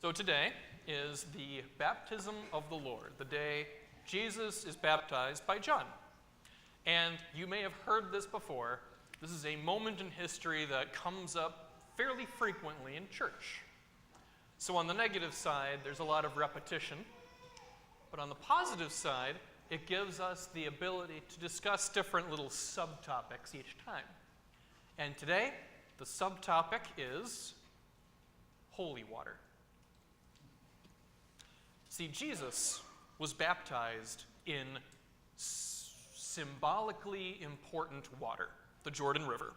So today is the baptism of the Lord, the day Jesus is baptized by John. And you may have heard this before. This is a moment in history that comes up fairly frequently in church. So on the negative side, there's a lot of repetition. But on the positive side, it gives us the ability to discuss different little subtopics each time. And today, the subtopic is holy water. See, Jesus was baptized in symbolically important water, the Jordan River.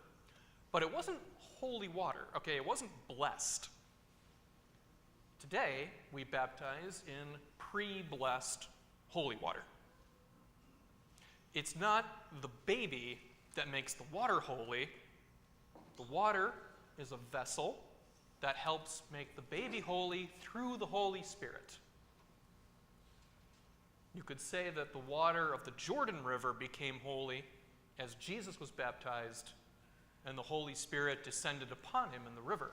But it wasn't holy water, okay? It wasn't blessed. Today, we baptize in pre-blessed holy water. It's not the baby that makes the water holy. The water is a vessel that helps make the baby holy through the Holy Spirit. You could say that the water of the Jordan River became holy as Jesus was baptized and the Holy Spirit descended upon him in the river.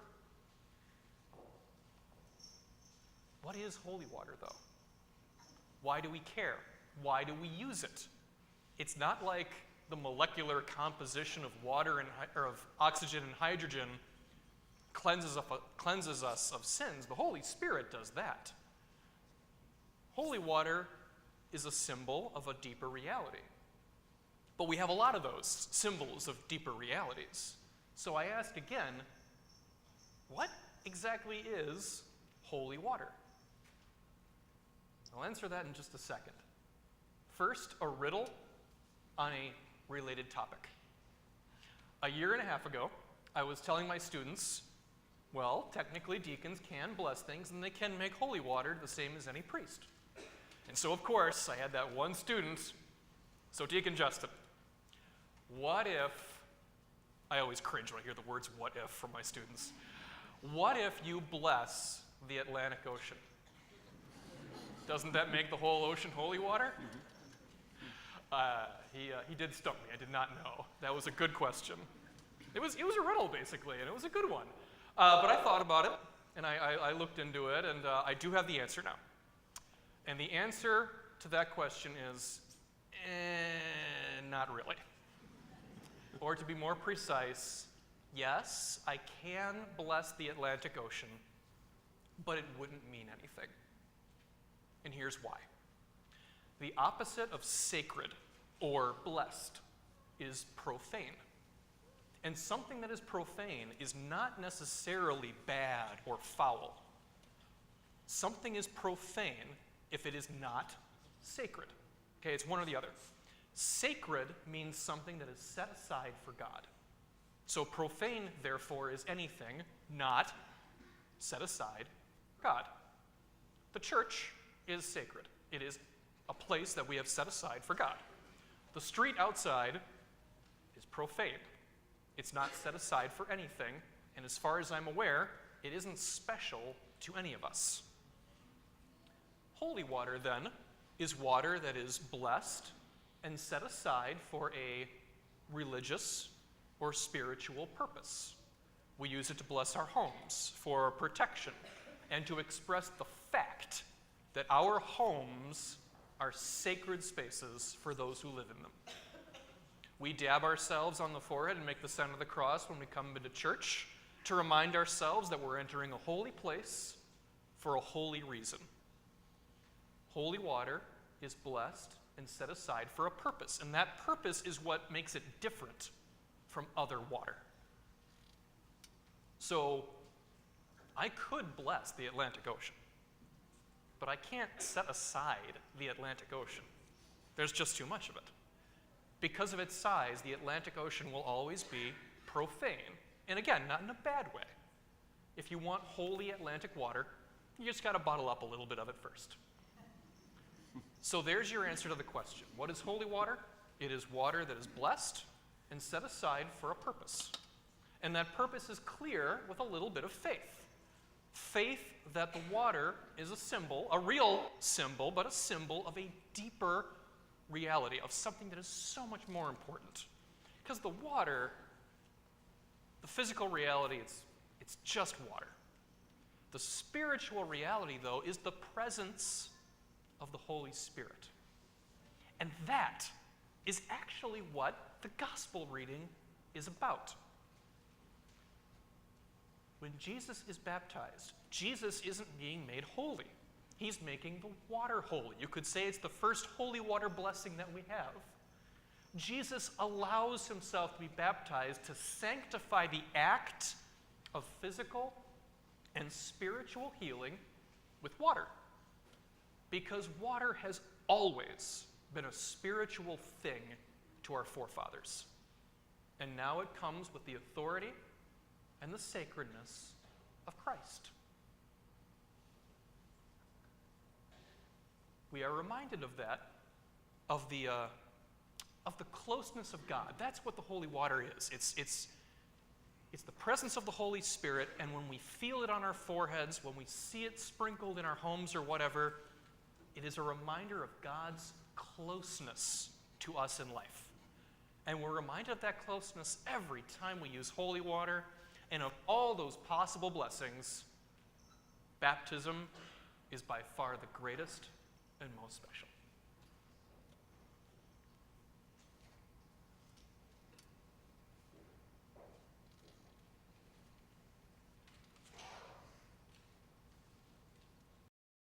What is holy water, though? Why do we care? Why do we use it? It's not like the molecular composition of water or of oxygen and hydrogen cleanses us of sins. The Holy Spirit does that. Holy water is a symbol of a deeper reality. But we have a lot of those symbols of deeper realities. So I ask again, what exactly is holy water? I'll answer that in just a second. First, a riddle on a related topic. A year and a half ago, I was telling my students, well, technically deacons can bless things and they can make holy water the same as any priest. And so, of course, I had that one student, so Deacon Justin, what if, I always cringe when I hear the words what if from my students, what if you bless the Atlantic Ocean? Doesn't that make the whole ocean holy water? He did stump me. I did not know. That was a good question. It was a riddle, basically, and it was a good one. But I thought about it, and I looked into it, and I do have the answer now. And the answer to that question is, not really. Or to be more precise, yes, I can bless the Atlantic Ocean, but it wouldn't mean anything. And here's why. The opposite of sacred or blessed is profane. And something that is profane is not necessarily bad or foul. Something is profane if it is not sacred. Okay, it's one or the other. Sacred means something that is set aside for God. So profane, therefore, is anything not set aside for God. The church is sacred. It is a place that we have set aside for God. The street outside is profane. It's not set aside for anything, and as far as I'm aware, it isn't special to any of us. Holy water, then, is water that is blessed and set aside for a religious or spiritual purpose. We use it to bless our homes, for protection, and to express the fact that our homes are sacred spaces for those who live in them. We dab ourselves on the forehead and make the sign of the cross when we come into church to remind ourselves that we're entering a holy place for a holy reason. Holy water is blessed and set aside for a purpose, and that purpose is what makes it different from other water. So, I could bless the Atlantic Ocean, but I can't set aside the Atlantic Ocean. There's just too much of it. Because of its size, the Atlantic Ocean will always be profane. And again, not in a bad way. If you want holy Atlantic water, you just got to bottle up a little bit of it first. So there's your answer to the question. What is holy water? It is water that is blessed and set aside for a purpose. And that purpose is clear with a little bit of faith. Faith that the water is a symbol, a real symbol, but a symbol of a deeper reality, of something that is so much more important. Because the water, the physical reality, it's just water. The spiritual reality, though, is the presence of the Holy Spirit. And that is actually what the gospel reading is about. When Jesus is baptized, Jesus isn't being made holy. He's making the water holy. You could say it's the first holy water blessing that we have. Jesus allows himself to be baptized to sanctify the act of physical and spiritual healing with water. Because water has always been a spiritual thing to our forefathers. And now it comes with the authority and the sacredness of Christ. We are reminded of that, of the closeness of God. That's what the holy water is. It's the presence of the Holy Spirit, and when we feel it on our foreheads, when we see it sprinkled in our homes or whatever, it is a reminder of God's closeness to us in life. And we're reminded of that closeness every time we use holy water, and of all those possible blessings, baptism is by far the greatest and most special.